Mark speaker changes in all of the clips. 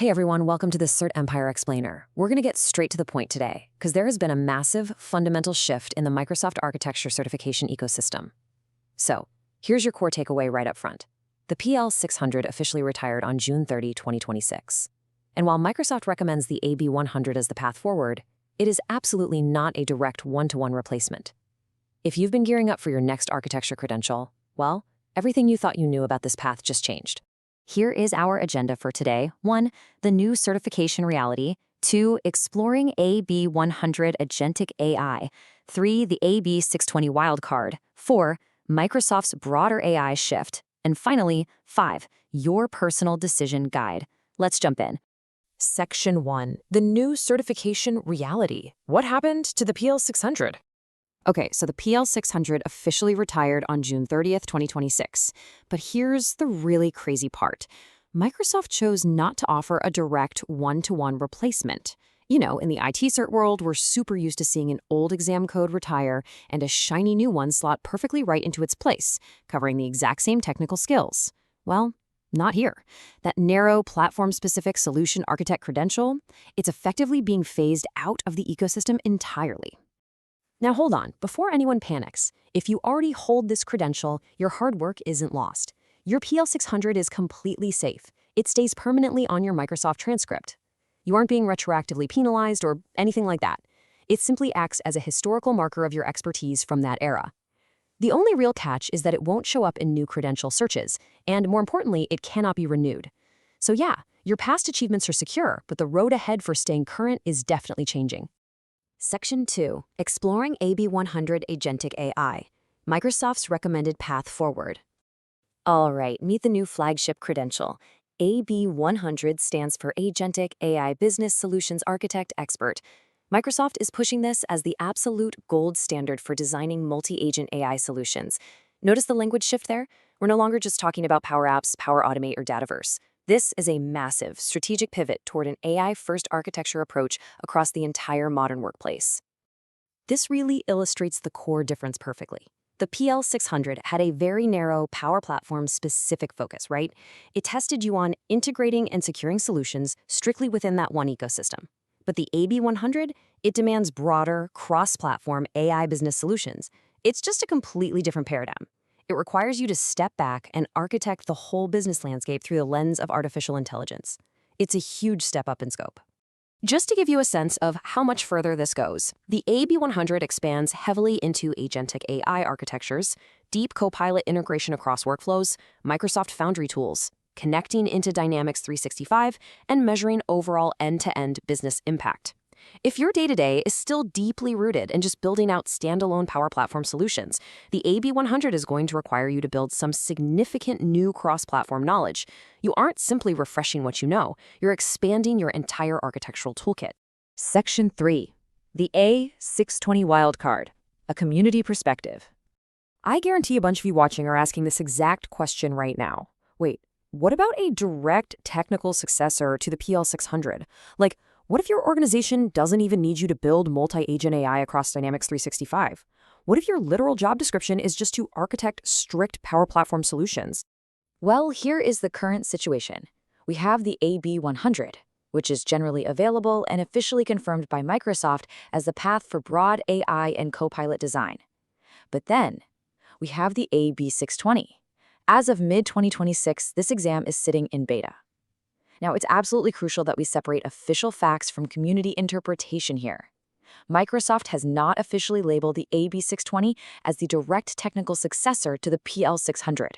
Speaker 1: Hey everyone, welcome to the Cert Empire Explainer. We're going to get straight to the point today, because there has been a massive, fundamental shift in the Microsoft architecture certification ecosystem. So, here's your core takeaway right up front. The PL-600 officially retired on June 30, 2026. And while Microsoft recommends the AB-100 as the path forward, it is absolutely not a direct one-to-one replacement. If you've been gearing up for your next architecture credential, well, everything you thought you knew about this path just changed. Here is our agenda for today. 1. The new certification reality. 2. Exploring AB-100 Agentic AI. 3. The AB-620 wildcard. 4. Microsoft's broader AI shift. And finally, 5. Your personal decision guide. Let's jump in.
Speaker 2: Section 1. The new certification reality. What happened to the PL-600?
Speaker 1: Okay, so the PL-600 officially retired on June 30th, 2026. But here's the really crazy part. Microsoft chose not to offer a direct one-to-one replacement. You know, in the IT cert world, we're super used to seeing an old exam code retire and a shiny new one slot perfectly right into its place, covering the exact same technical skills. Well, not here. That narrow, platform-specific solution architect credential, it's effectively being phased out of the ecosystem entirely. Now hold on, before anyone panics, if you already hold this credential, your hard work isn't lost. Your PL-600 is completely safe. It stays permanently on your Microsoft transcript. You aren't being retroactively penalized or anything like that. It simply acts as a historical marker of your expertise from that era. The only real catch is that it won't show up in new credential searches, and more importantly, it cannot be renewed. So yeah, your past achievements are secure, but the road ahead for staying current is definitely changing. Section 2. Exploring AB-100 Agentic AI. Microsoft's recommended path forward. All right, meet the new flagship credential. AB-100 stands for Agentic AI Business Solutions Architect Expert. Microsoft is pushing this as the absolute gold standard for designing multi-agent AI solutions. Notice the language shift there? We're no longer just talking about Power Apps, Power Automate, or Dataverse. This is a massive, strategic pivot toward an AI-first architecture approach across the entire modern workplace. This really illustrates the core difference perfectly. The PL-600 had a very narrow Power Platform-specific focus, right? It tested you on integrating and securing solutions strictly within that one ecosystem. But the AB-100, it demands broader, cross-platform AI business solutions. It's just a completely different paradigm. It requires you to step back and architect the whole business landscape through the lens of artificial intelligence. It's a huge step up in scope. Just to give you a sense of how much further this goes, the AB-100 expands heavily into agentic AI architectures, deep Copilot integration across workflows, Microsoft Foundry tools, connecting into Dynamics 365, and measuring overall end-to-end business impact. If your day-to-day is still deeply rooted in just building out standalone Power Platform solutions, the AB-100 is going to require you to build some significant new cross-platform knowledge. You aren't simply refreshing what you know, you're expanding your entire architectural toolkit. Section 3. The A-620 wildcard, a community perspective. I guarantee a bunch of you watching are asking this exact question right now. Wait, what about a direct technical successor to the PL-600? Like, what if your organization doesn't even need you to build multi-agent AI across Dynamics 365? What if your literal job description is just to architect strict Power Platform solutions? Well, here is the current situation. We have the AB-100, which is generally available and officially confirmed by Microsoft as the path for broad AI and Copilot design. But then, we have the AB-620. As of mid-2026, this exam is sitting in beta. Now, it's absolutely crucial that we separate official facts from community interpretation here. Microsoft has not officially labeled the AB-620 as the direct technical successor to the PL-600.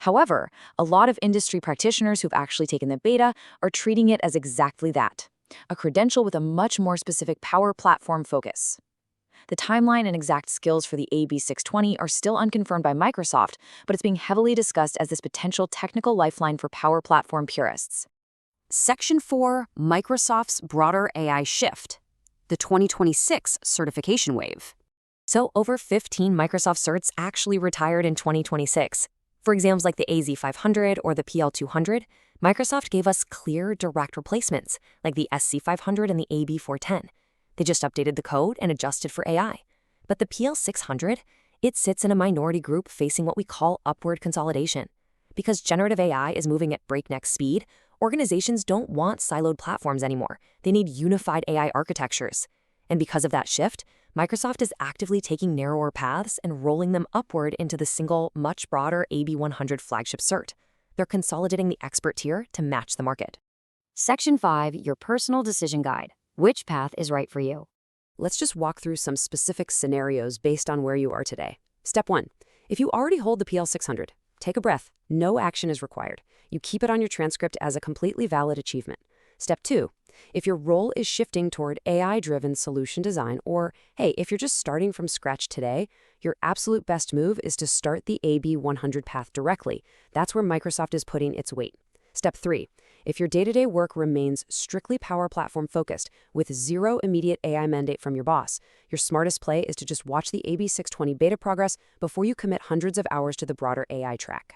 Speaker 1: However, a lot of industry practitioners who've actually taken the beta are treating it as exactly that, a credential with a much more specific Power Platform focus. The timeline and exact skills for the AB-620 are still unconfirmed by Microsoft, but it's being heavily discussed as this potential technical lifeline for Power Platform purists. Section 4. Microsoft's broader AI shift. The 2026 certification wave. So over 15 Microsoft certs actually retired in 2026. For exams like the AZ-500 or the PL-200, Microsoft gave us clear, direct replacements, like the SC-500 and the AB-410. They just updated the code and adjusted for AI. But the PL-600, it sits in a minority group facing what we call upward consolidation. Because generative AI is moving at breakneck speed,
Speaker 2: Organizations don't want siloed platforms anymore. They need unified AI architectures. And because of that shift, Microsoft is actively taking narrower paths and rolling them upward into the single, much broader AB-100 flagship cert. They're consolidating the expert tier to match the market.
Speaker 1: Section 5, your personal decision guide. Which path is right for you?
Speaker 3: Let's just walk through some specific scenarios based on where you are today. Step 1. If you already hold the PL-600, take a breath. No action is required. You keep it on your transcript as a completely valid achievement. Step 2. If your role is shifting toward AI-driven solution design, or, hey, if you're just starting from scratch today, your absolute best move is to start the AB-100 path directly. That's where Microsoft is putting its weight. Step 3. If your day-to-day work remains strictly Power Platform focused, with zero immediate AI mandate from your boss, your smartest play is to just watch the AB-620 beta progress before you commit hundreds of hours to the broader AI track.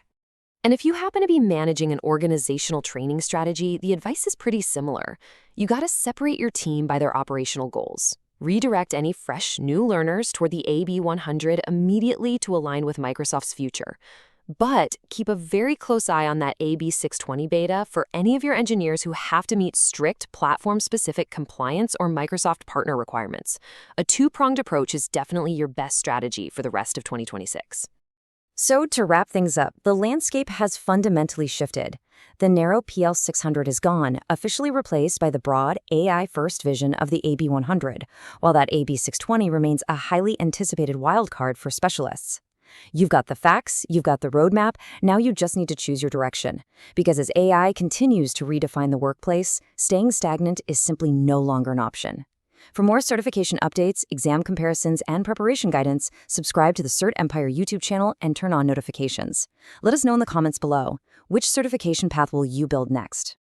Speaker 2: And if you happen to be managing an organizational training strategy, the advice is pretty similar. You gotta separate your team by their operational goals. Redirect any fresh, new learners toward the AB-100 immediately to align with Microsoft's future. But keep a very close eye on that AB-620 beta for any of your engineers who have to meet strict platform-specific compliance or Microsoft partner requirements. A two-pronged approach is definitely your best strategy for the rest of 2026.
Speaker 1: So to wrap things up, the landscape has fundamentally shifted. The narrow PL-600 is gone, officially replaced by the broad, AI-first vision of the AB-100, while that AB-620 remains a highly anticipated wildcard for specialists. You've got the facts, you've got the roadmap, now you just need to choose your direction. Because as AI continues to redefine the workplace, staying stagnant is simply no longer an option. For more certification updates, exam comparisons, and preparation guidance, subscribe to the Cert Empire YouTube channel and turn on notifications. Let us know in the comments below, which certification path will you build next?